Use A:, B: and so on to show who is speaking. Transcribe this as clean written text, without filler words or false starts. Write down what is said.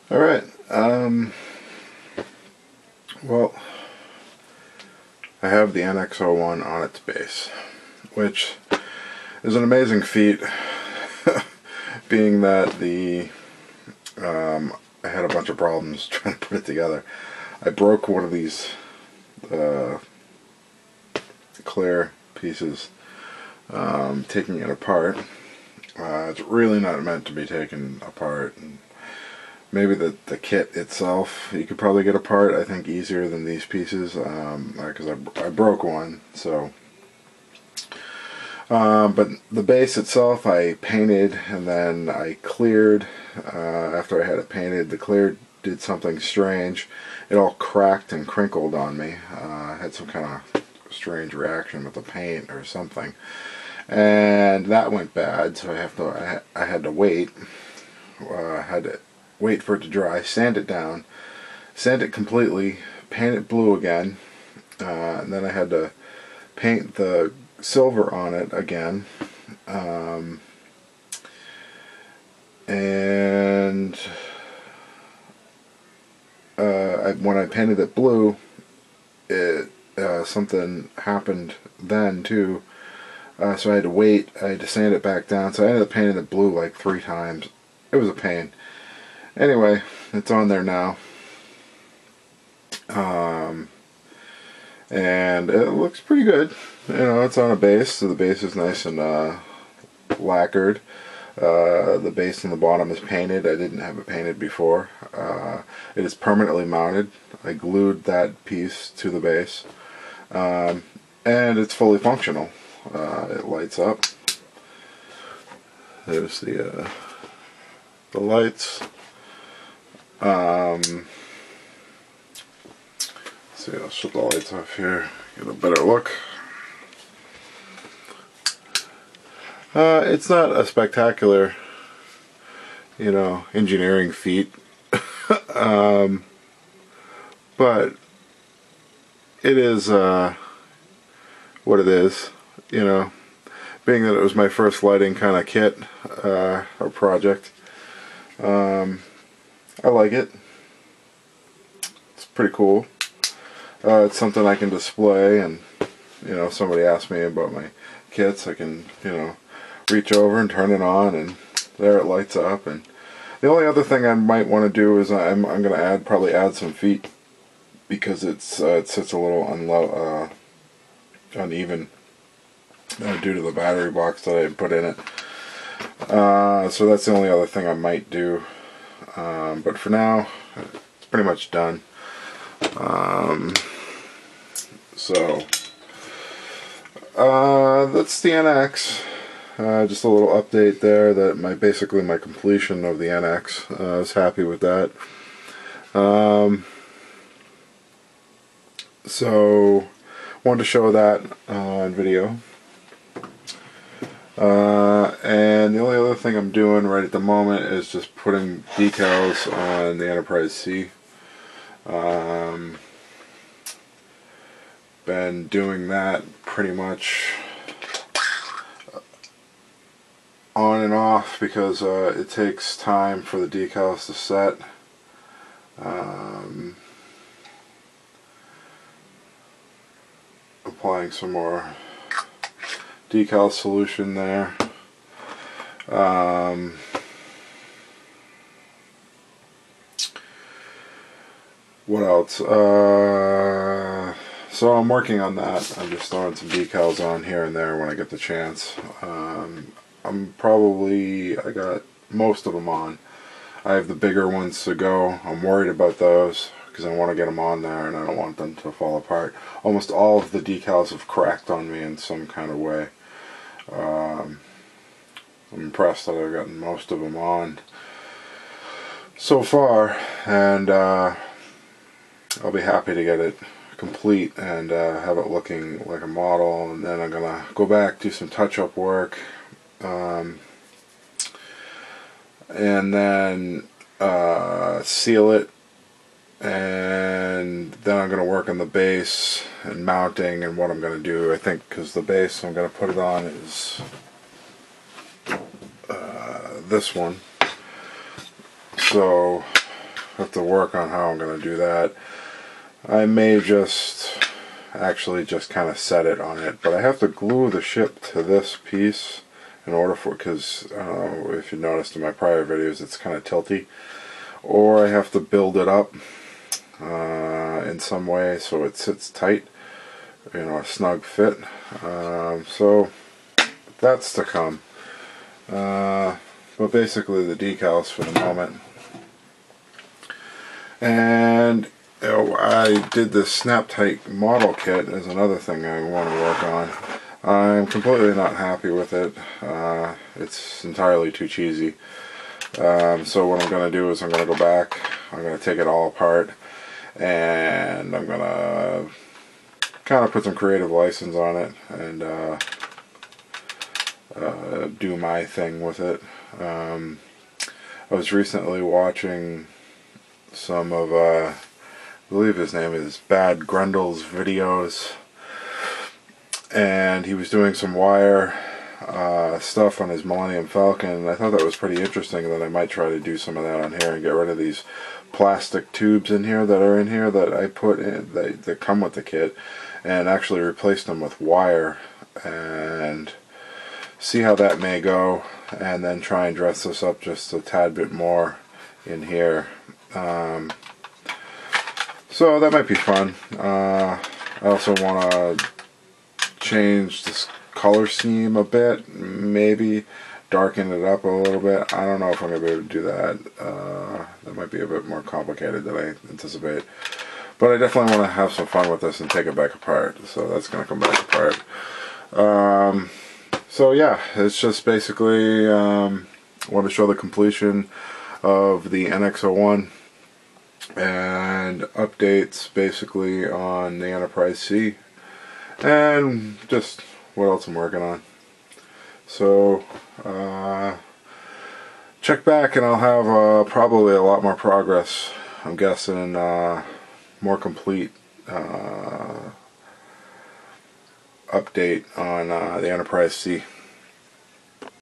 A: Alright, well, I have the NX01 on its base, which is an amazing feat, being that I had a bunch of problems trying to put it together. I broke one of these clear pieces taking it apart. It's really not meant to be taken apart. And maybe the kit itself you could probably get apart, I think, easier than these pieces, because I broke one. So, but the base itself I painted, and then I cleared. After I had it painted, the clear did something strange. It all cracked and crinkled on me. I had some kind of strange reaction with the paint or something, and that went bad. So I had to wait. I had to wait for it to dry, sand it down, sand it completely, paint it blue again, and then I had to paint the silver on it again, and when I painted it blue, something happened then too, so I had to wait. I had to sand it back down, so I ended up painting it blue like 3 times. It was a pain. Anyway, it's on there now, and it looks pretty good. You know, it's on a base, so the base is nice and lacquered. The base and the bottom is painted. I didn't have it painted before. It is permanently mounted. I glued that piece to the base, and it's fully functional. It lights up. There's the lights. See, I'll shut the lights off here, get a better look. It's not a spectacular, engineering feat, but it is what it is, being that it was my first lighting kind of kit or project. I like it. It's pretty cool. It's something I can display, and if somebody asks me about my kits, I can reach over and turn it on, and there it lights up. And the only other thing I might want to do is I'm going to probably add some feet, because it sits a little uneven due to the battery box that I put in it. So that's the only other thing I might do. But for now, it's pretty much done. That's the NX. Just a little update there, that basically my completion of the NX. I was happy with that. So wanted to show that on video. And the only other thing I'm doing right at the moment is just putting decals on the Enterprise C. Been doing that pretty much on and off, because it takes time for the decals to set. Applying some more decal solution there. What else? So I'm working on that. I'm just throwing some decals on here and there when I get the chance. I got most of them on. I have the bigger ones to go. I'm worried about those, because I want to get them on there, and I don't want them to fall apart. Almost all of the decals have cracked on me in some kind of way. I'm impressed that I've gotten most of them on so far, and I'll be happy to get it complete and have it looking like a model. And then I'm gonna go back, do some touch-up work, and then seal it, and then I'm going to work on the base and mounting and what I'm going to do. I think, because the base I'm going to put it on is this one. So have to work on how I'm going to do that. I may just actually just kind of set it on it, but I have to glue the ship to this piece in order for, because if you noticed in my prior videos it's kind of tilty, or I have to build it up in some way so it sits tight, you know, a snug fit. So that's to come. But basically the decals for the moment. And you know, I did this Snap-Tite model kit as another thing I want to work on. I'm completely not happy with it. It's entirely too cheesy. So what I'm going to do is I'm going to go back, I'm going to take it all apart, and I'm going to kind of put some creative license on it and do my thing with it. I was recently watching some of, I believe his name is Bad Grundle's videos, and he was doing some wire stuff on his Millennium Falcon, and I thought that was pretty interesting, that I might try to do some of that on here and get rid of these plastic tubes in here that are in here that I put in, that come with the kit, and actually replace them with wire and see how that may go, and then try and dress this up just a tad bit more in here. So that might be fun. I also want to change this color scheme a bit, maybe darken it up a little bit. I don't know if I'm going to be able to do that. That might be a bit more complicated than I anticipate. But I definitely want to have some fun with this and take it back apart. So that's going to come back apart. So yeah, it's just basically want to show the completion of the NX-01 and updates basically on the Enterprise C and just what else I'm working on. So check back and I'll have probably a lot more progress, I'm guessing, more complete update on the Enterprise C.